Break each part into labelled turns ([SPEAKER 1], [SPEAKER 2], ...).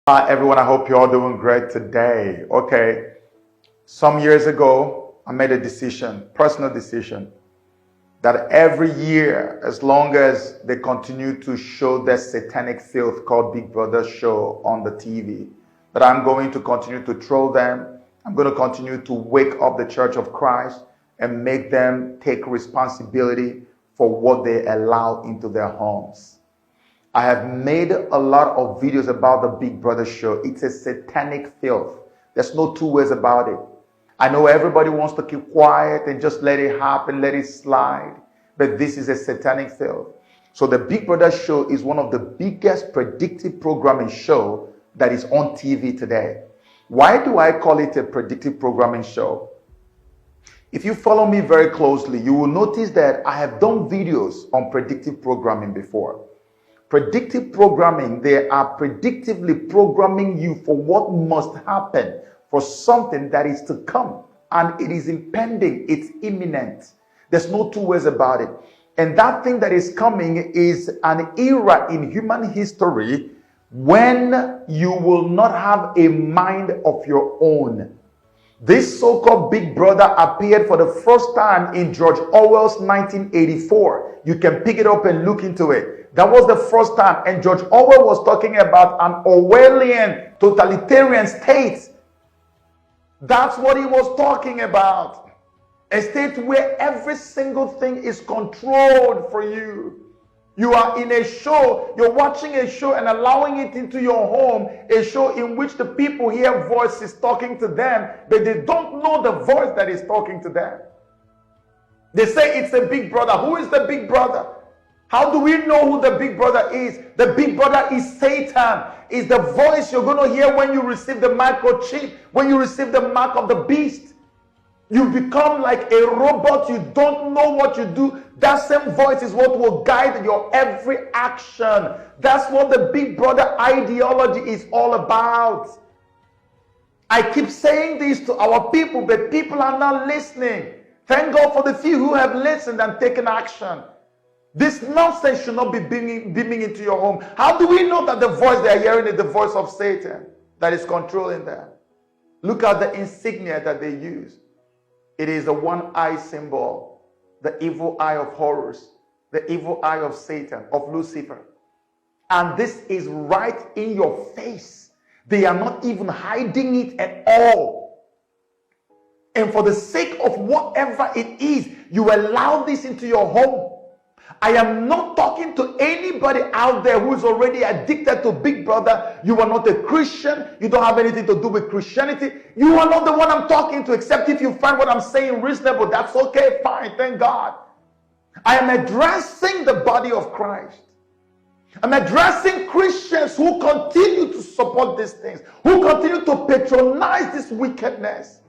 [SPEAKER 1] Hi everyone, I hope you're all doing great today. Okay, some years ago, I made a decision, personal decision, that every year, as long as they continue to show their satanic filth called Big Brother show on the TV, that I'm going to continue to troll them. I'm going to continue to wake up the Church of Christ and make them take responsibility for what they allow into their homes. I have made a lot of videos about the Big Brother show. It's a satanic filth. There's no two ways about it. I know everybody wants to keep quiet and just let it happen, let it slide. But this is a satanic filth. So the Big Brother show is one of the biggest predictive programming show that is on TV today. Why do I call it a predictive programming show? If you follow me very closely, you will notice that I have done videos on predictive programming before. Predictive programming, they are predictively programming you for what must happen, for something that is to come. And it is impending, it's imminent. There's no two ways about it. And that thing that is coming is an era in human history when you will not have a mind of your own. This so-called Big Brother appeared for the first time in George Orwell's 1984. You can pick it up and look into it. That was the first time. And George Orwell was talking about an Orwellian totalitarian state. That's what he was talking about. A state where every single thing is controlled for you. You are in a show, you're watching a show and allowing it into your home, a show in which the people hear voices talking to them, but they don't know the voice that is talking to them. They say it's a Big Brother. Who is the Big Brother? How do we know who the Big Brother is? The Big Brother is Satan. Is the voice you're going to hear when you receive the microchip, when you receive the mark of the beast. You become like a robot. You don't know what you do. That same voice is what will guide your every action. That's what the Big Brother ideology is all about. I keep saying this to our people, but people are not listening. Thank God for the few who have listened and taken action. This nonsense should not be beaming into your home. How do we know that the voice they are hearing is the voice of Satan that is controlling them? Look at the insignia that they use. It is the one-eye symbol, the evil eye of horrors, the evil eye of Satan, of Lucifer. And this is right in your face. They are not even hiding it at all. And for the sake of whatever it is, you allow this into your home. I am not talking to anybody out there who is already addicted to Big Brother. You are not a Christian. You don't have anything to do with Christianity. You are not the one I'm talking to, except if you find what I'm saying reasonable. That's okay, fine, thank God. I am addressing the body of Christ. I'm addressing Christians who continue to support these things, who continue to patronize this wickedness.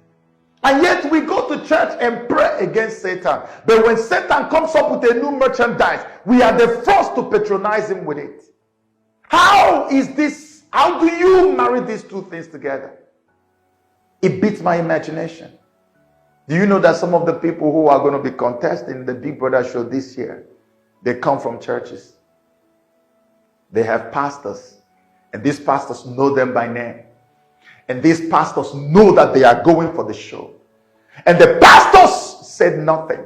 [SPEAKER 1] And yet we go to church and pray against Satan. But when Satan comes up with a new merchandise, we are the first to patronize him with it. How is this? How do you marry these two things together? It beats my imagination. Do you know that some of the people who are going to be contesting the Big Brother show this year, they come from churches. They have pastors. And these pastors know them by name. And these pastors know that they are going for the show. And the pastors said nothing.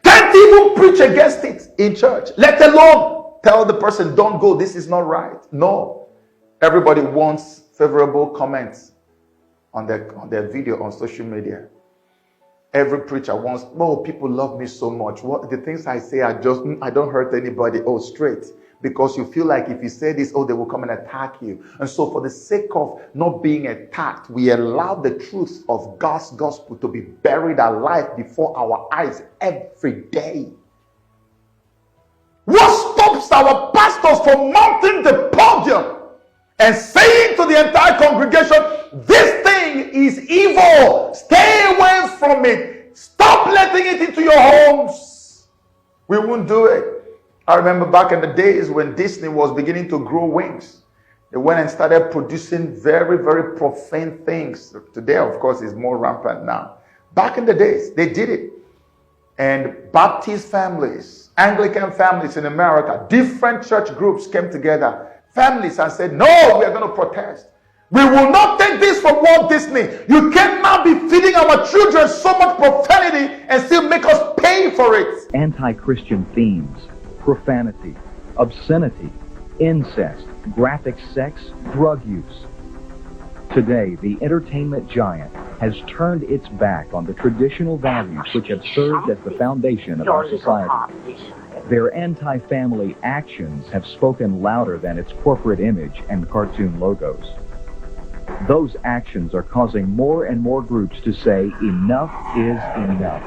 [SPEAKER 1] Can't even preach against it in church. Let alone tell the person, don't go, this is not right. No. Everybody wants favorable comments on their video on social media. Every preacher wants, oh, people love me so much. What the things I say are just, I don't hurt anybody. Oh, straight. Because you feel like if you say this, oh, they will come and attack you. And so for the sake of not being attacked, we allow the truth of God's gospel to be buried alive before our eyes every day. What stops our pastors from mounting the podium and saying to the entire congregation, this thing is evil. Stay away from it. Stop letting it into your homes. We won't do it. I remember back in the days when Disney was beginning to grow wings. They went and started producing very, very profane things. Today, of course, is more rampant now. Back in the days, they did it. And Baptist families, Anglican families in America, different church groups came together, families, and said, no, we are going to protest. We will not take this from Walt Disney. You cannot be feeding our children so much profanity and still make us pay for it.
[SPEAKER 2] Anti-Christian themes, profanity, obscenity, incest, graphic sex, drug use. Today, the entertainment giant has turned its back on the traditional values which have served as the foundation of our society. Their anti-family actions have spoken louder than its corporate image and cartoon logos. Those actions are causing more and more groups to say enough is enough.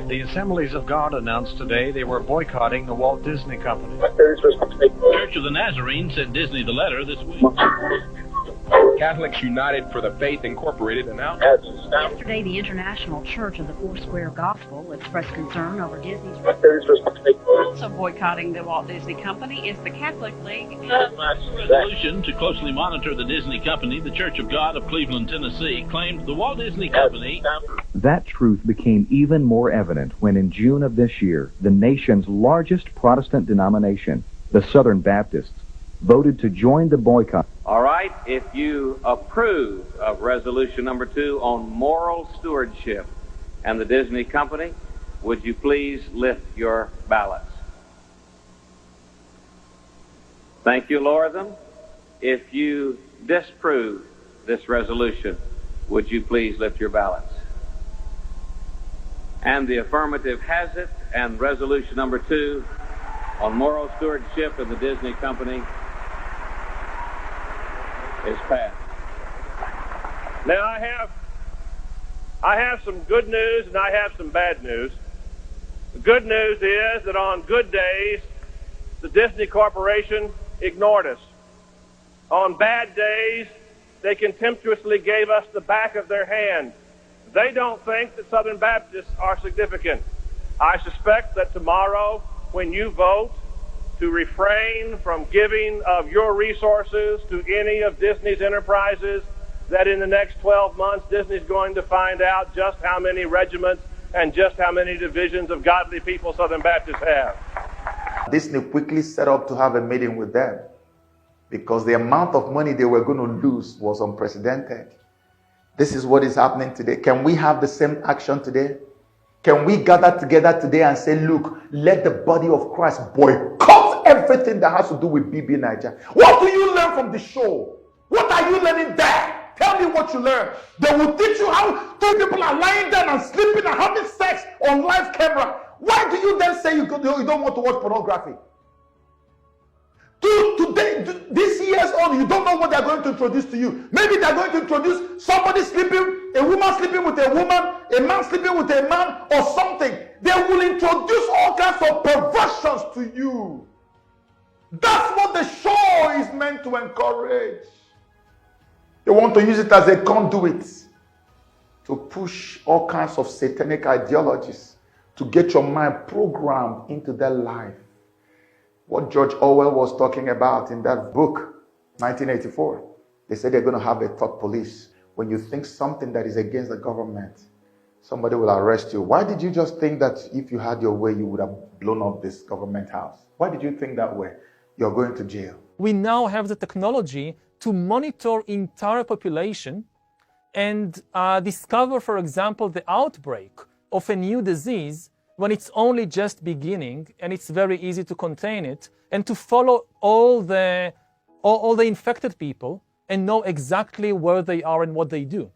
[SPEAKER 3] The Assemblies of God announced today they were boycotting the Walt Disney Company.
[SPEAKER 4] Church of the Nazarene sent Disney the letter this week.
[SPEAKER 5] Catholics United for the Faith Incorporated announced.
[SPEAKER 6] Yesterday, the International Church of the Foursquare Gospel expressed concern over Disney's.
[SPEAKER 7] Also boycotting the Walt Disney Company is the Catholic League.
[SPEAKER 4] Resolution to closely monitor the Disney Company, the Church of God of Cleveland, Tennessee, claimed the Walt Disney Company.
[SPEAKER 2] That truth became even more evident when in June of this year, the nation's largest Protestant denomination, the Southern Baptists, voted to join the boycott.
[SPEAKER 8] All right, if you approve of resolution number 2 on moral stewardship and the Disney Company, would you please lift your ballots? Thank you, lower them. If you disapprove this resolution, would you please lift your ballots? And the affirmative has it, and resolution number 2 on moral stewardship and the Disney Company is passed.
[SPEAKER 9] Now I have some good news and I have some bad news. The good news is that on good days, the Disney Corporation ignored us. On bad days, they contemptuously gave us the back of their hand. They don't think that Southern Baptists are significant. I suspect that tomorrow, when you vote to refrain from giving of your resources to any of Disney's enterprises, that in the next 12 months, Disney's going to find out just how many regiments and just how many divisions of godly people Southern Baptists have.
[SPEAKER 1] Disney quickly set up to have a meeting with them because the amount of money they were going to lose was unprecedented. This is what is happening today. Can we have the same action today? Can we gather together today and say, look, let the body of Christ boycott everything that has to do with BBNaija? What do you learn from the show? What are you learning there? Tell me what you learn. They will teach you how 3 people are lying down and sleeping and having sex on live camera. Why do you then say you don't want to watch pornography? Today, this year's on, you don't know what they're going to introduce to you. Maybe they're going to introduce somebody sleeping, a woman sleeping with a woman, a man sleeping with a man, or something. They will introduce all kinds of perversions to you. That's what the show is meant to encourage. They want to use it as a conduit to push all kinds of satanic ideologies to get your mind programmed into their life. What George Orwell was talking about in that book, 1984. They said they're going to have a thought police. When you think something that is against the government, somebody will arrest you. Why did you just think that if you had your way, you would have blown up this government house? Why did you think that way? You're going to jail.
[SPEAKER 10] We now have the technology to monitor entire population and discover, for example, the outbreak of a new disease when it's only just beginning and it's very easy to contain it, and to follow all the infected people and know exactly where they are and what they do.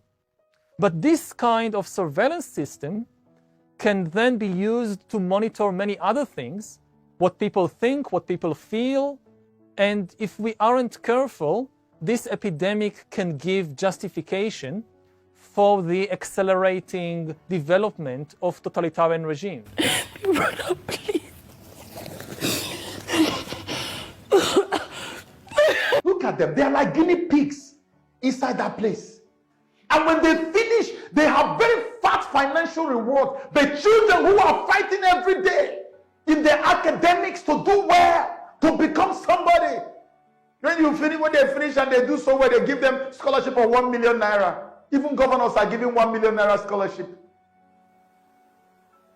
[SPEAKER 10] But this kind of surveillance system can then be used to monitor many other things, what people think, what people feel, and if we aren't careful, this epidemic can give justification for the accelerating development of totalitarian regimes.
[SPEAKER 11] Brother, please.
[SPEAKER 1] Look at them. They are like guinea pigs inside that place. And when they finish, they have very fat financial reward. The children who are fighting every day in their academics to do well, to become somebody. When they finish and they do so well, they give them scholarship of 1 million naira. Even governors are giving 1 million naira scholarship.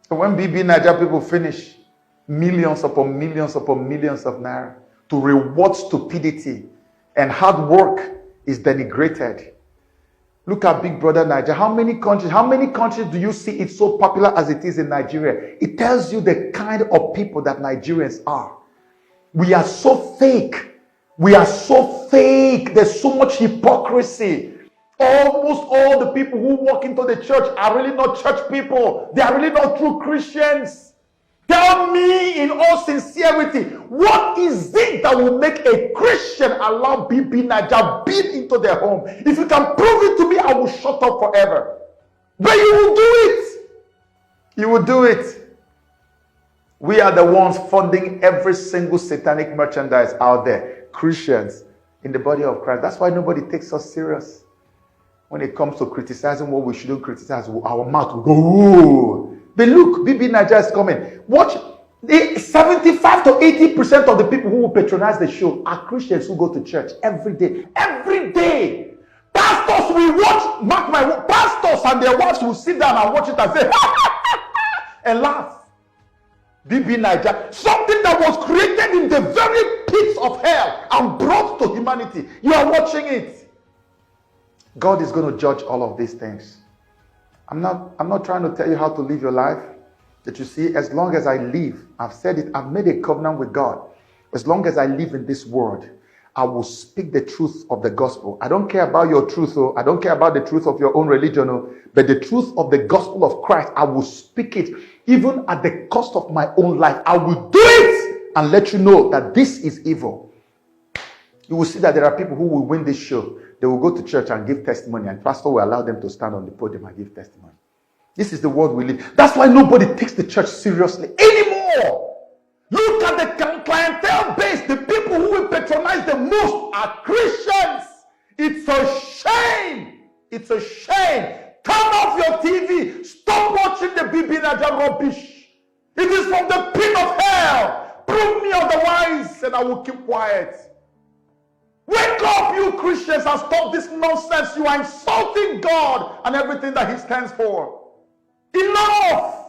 [SPEAKER 1] So when BBNaija people finish, millions upon millions upon millions of naira to reward stupidity and hard work is denigrated. Look at Big Brother Nigeria. How many countries do you see it's so popular as it is in Nigeria? It tells you the kind of people that Nigerians are. We are so fake. We are so fake. There's so much hypocrisy. Almost all the people who walk into the church are really not church people. They are really not true Christians. Tell me in all sincerity, what is it that will make a Christian allow BBNaija build into their home? If you can prove it to me, I will shut up forever. But you will do it. You will do it. We are the ones funding every single satanic merchandise out there. Christians in the body of Christ. That's why nobody takes us serious. When it comes to criticizing what we shouldn't criticize, our mouth will go, ooh. But look, BBNaija is coming. Watch. 75 to 80% of the people who will patronize the show are Christians who go to church every day. Every day. Pastors will watch, mark my word, pastors and their wives will sit down and watch it and say, and laugh. BBNaija, something that was created in the very pits of hell and brought to humanity. You are watching it. God is going to judge all of these things. I'm not trying to tell you how to live your life. That you see, as long as I live, I've said it, I've made a covenant with God. As long as I live in this world, I will speak the truth of the gospel. I don't care about your truth, I don't care about the truth of your own religion, but the truth of the gospel of Christ, I will speak it, even at the cost of my own life. I will do it and let you know that this is evil. You will see that there are people who will win this show. They will go to church and give testimony, and pastor will allow them to stand on the podium and give testimony. This is the world we live. That's why nobody takes the church seriously anymore. Look at the clientele base. The people who will patronize the most are Christians. It's a shame. It's a shame. Turn off your TV. Stop watching the BBNaija rubbish. It is from the pit of hell. Prove me otherwise, and I will keep quiet. Wake up, you Christians, and stop this nonsense. You are insulting God and everything that He stands for. Enough!